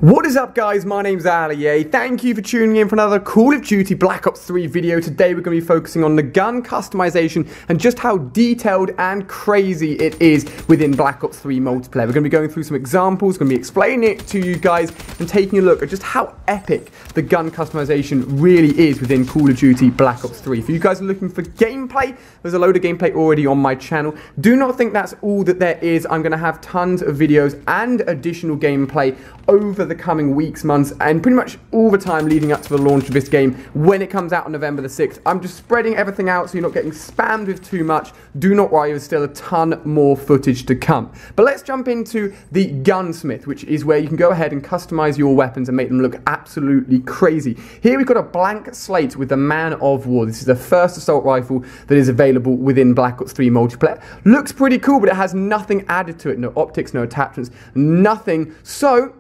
What is up, guys? My name's Ali. Thank you for tuning in for another Call of Duty Black Ops 3 video. Today we're going to be focusing on the gun customization and just how detailed and crazy it is within Black Ops 3 multiplayer. We're going to be going through some examples, going to be explaining it to you guys and taking a look at just how epic the gun customization really is within Call of Duty Black Ops 3. If you guys are looking for gameplay, there's a load of gameplay already on my channel. Do not think that's all that there is. I'm going to have tons of videos and additional gameplay over the coming weeks, months, and pretty much all the time leading up to the launch of this game when it comes out on November the 6th. I'm just spreading everything out so you're not getting spammed with too much. Do not worry, there's still a ton more footage to come. But let's jump into the Gunsmith, which is where you can go ahead and customize your weapons and make them look absolutely crazy. Here we've got a blank slate with the Man of War. This is the first assault rifle that is available within Black Ops 3 multiplayer. Looks pretty cool, but it has nothing added to it. No optics, no attachments, nothing. So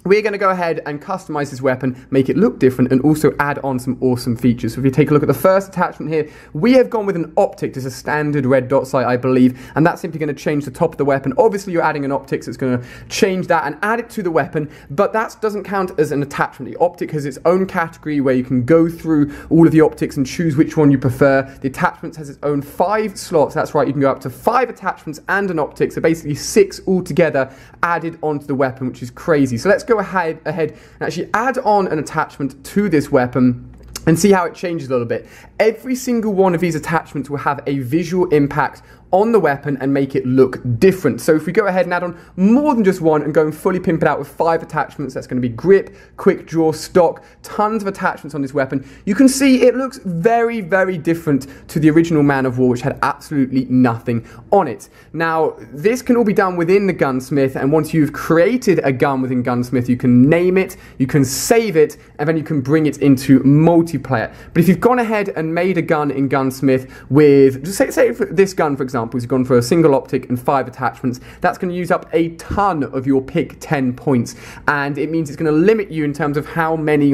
we're going to go ahead and customize this weapon, make it look different, and also add on some awesome features. So if you take a look at the first attachment here, we have gone with an optic. There's a standard red dot sight, I believe, and that's simply going to change the top of the weapon. Obviously, you're adding an optic, so it's going to change that and add it to the weapon, but that doesn't count as an attachment. The optic has its own category where you can go through all of the optics and choose which one you prefer. The attachments has its own 5 slots. That's right, you can go up to 5 attachments and an optic, so basically 6 altogether added onto the weapon, which is crazy. So let's go ahead and actually add on an attachment to this weapon and see how it changes a little bit. Every single one of these attachments will have a visual impact on the weapon and make it look different. So if we go ahead and add on more than just one and go and fully pimp it out with 5 attachments, that's going to be grip, quick draw, stock, tons of attachments on this weapon, you can see it looks very, very different to the original Man of War, which had absolutely nothing on it. Now, this can all be done within the Gunsmith, and once you've created a gun within Gunsmith, you can name it, you can save it, and then you can bring it into multiplayer. But if you've gone ahead and made a gun in Gunsmith with, just say for this gun, for example, you've gone for a single optic and 5 attachments, that's going to use up a ton of your pick 10 points, and it means it's going to limit you in terms of how many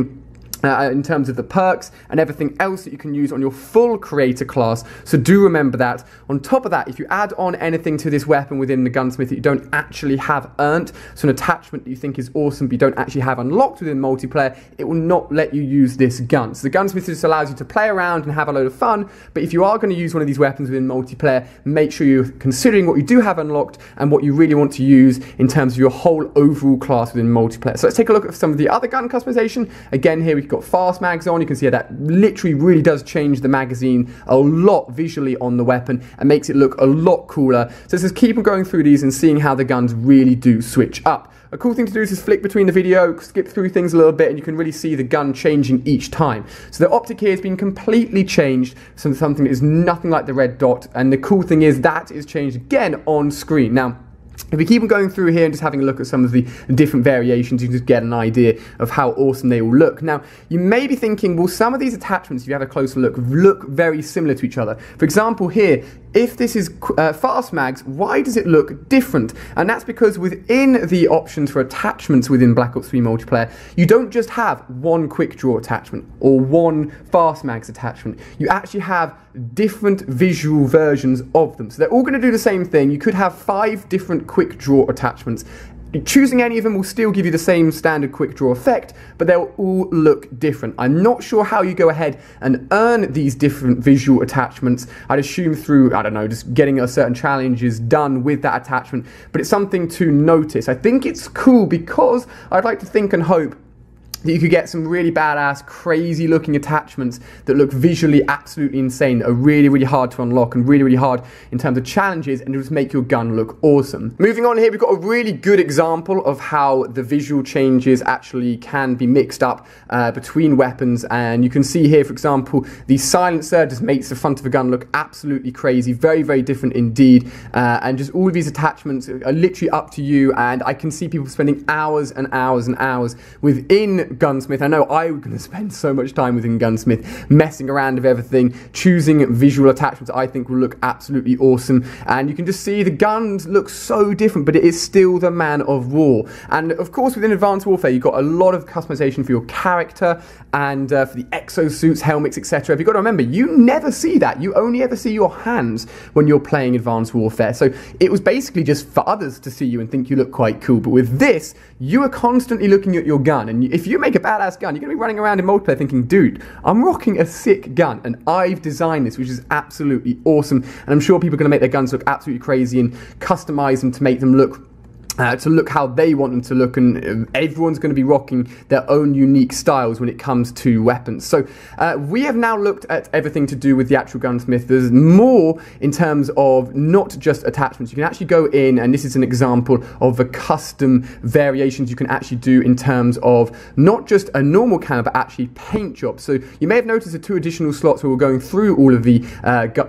in terms of the perks and everything else that you can use on your full creator class. So do remember that. On top of that, if you add on anything to this weapon within the Gunsmith that you don't actually have earned, so an attachment that you think is awesome but you don't actually have unlocked within multiplayer, it will not let you use this gun. So the Gunsmith just allows you to play around and have a load of fun, but if you are going to use one of these weapons within multiplayer, make sure you're considering what you do have unlocked and what you really want to use in terms of your whole overall class within multiplayer. So let's take a look at some of the other gun customization. Again, here we've got fast mags on. You can see how that literally really does change the magazine a lot visually on the weapon and makes it look a lot cooler. So let's just keep on going through these and seeing how the guns really do switch up. A cool thing to do is just flick between the video, skip through things a little bit, and you can really see the gun changing each time. So the optic here has been completely changed, so something that is nothing like the red dot, and the cool thing is that is changed again on screen. Now, if we keep on going through here and just having a look at some of the different variations, you can just get an idea of how awesome they all look. Now, you may be thinking, well, some of these attachments, if you have a closer look very similar to each other. For example, here, if this is fast mags, why does it look different? And that's because within the options for attachments within Black Ops 3 multiplayer, you don't just have one quick draw attachment or one fast mags attachment. You actually have different visual versions of them. So they're all going to do the same thing. You could have 5 different quick draw attachments. Choosing any of them will still give you the same standard quick draw effect, but they'll all look different. I'm not sure how you go ahead and earn these different visual attachments. I'd assume through, I don't know, just getting a certain challenges done with that attachment, but it's something to notice. I think it's cool because I'd like to think and hope that you could get some really badass, crazy looking attachments that look visually absolutely insane, that are really, really hard to unlock and really, really hard in terms of challenges, and just make your gun look awesome. Moving on here, we've got a really good example of how the visual changes actually can be mixed up between weapons, and you can see here, for example, the silencer just makes the front of a gun look absolutely crazy, very, very different indeed, and just all of these attachments are literally up to you, and I can see people spending hours and hours and hours within Gunsmith. I know I'm going to spend so much time within Gunsmith, messing around with everything, choosing visual attachments I think will look absolutely awesome. And you can just see the guns look so different, but it is still the Man of War. And of course, within Advanced Warfare, you've got a lot of customization for your character and for the exosuits, helmets, etc. But you've got to remember, you never see that. You only ever see your hands when you're playing Advanced Warfare. So it was basically just for others to see you and think you look quite cool. But with this, you are constantly looking at your gun. And if you make a badass gun, you're going to be running around in multiplayer thinking, dude, I'm rocking a sick gun. And I've designed this, which is absolutely awesome. And I'm sure people are going to make their guns look absolutely crazy and customize them to make them look how they want them to look, and everyone's going to be rocking their own unique styles when it comes to weapons. So we have now looked at everything to do with the actual Gunsmith. There's more in terms of not just attachments. You can actually go in, and this is an example of the custom variations you can actually do in terms of not just a normal camo, but actually paint jobs. So you may have noticed the 2 additional slots where we're going through all of the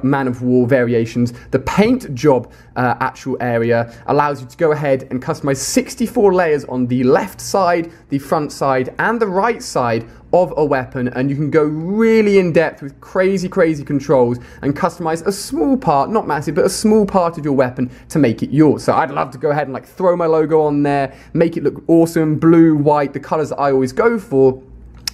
Man of War variations. The paint job actual area allows you to go ahead and customize 64 layers on the left side, the front side, and the right side of a weapon, and you can go really in depth with crazy controls and customize a small part, not massive, but a small part of your weapon to make it yours. So I'd love to go ahead and like throw my logo on there, make it look awesome, blue, white, the colors that I always go for.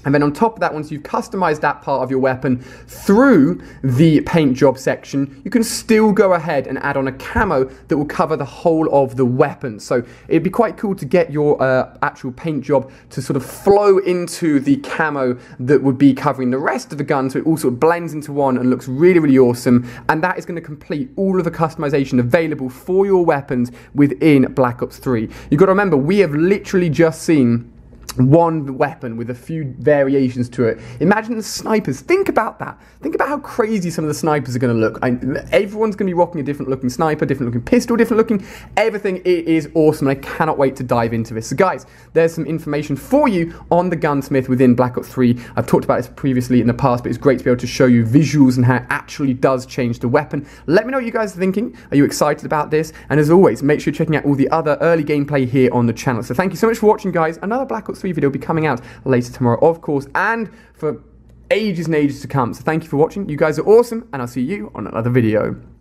And then on top of that, once you've customized that part of your weapon through the paint job section, you can still go ahead and add on a camo that will cover the whole of the weapon. So it'd be quite cool to get your actual paint job to sort of flow into the camo that would be covering the rest of the gun, so it all sort of blends into one and looks really awesome. And that is going to complete all of the customization available for your weapons within Black Ops 3. You've got to remember, we have literally just seen one weapon with a few variations to it. Imagine the snipers. Think about that. Think about how crazy some of the snipers are going to look. Everyone's going to be rocking a different looking sniper, different looking pistol, different looking everything. It is awesome. I cannot wait to dive into this. So guys, there's some information for you on the Gunsmith within Black Ops 3. I've talked about this previously in the past, but it's great to be able to show you visuals and how it actually does change the weapon. Let me know what you guys are thinking. Are you excited about this? And as always, make sure you're checking out all the other early gameplay here on the channel. So thank you so much for watching, guys. Another Black Ops 3 video will be coming out later tomorrow, of course, and for ages and ages to come. So thank you for watching. You guys are awesome, and I'll see you on another video.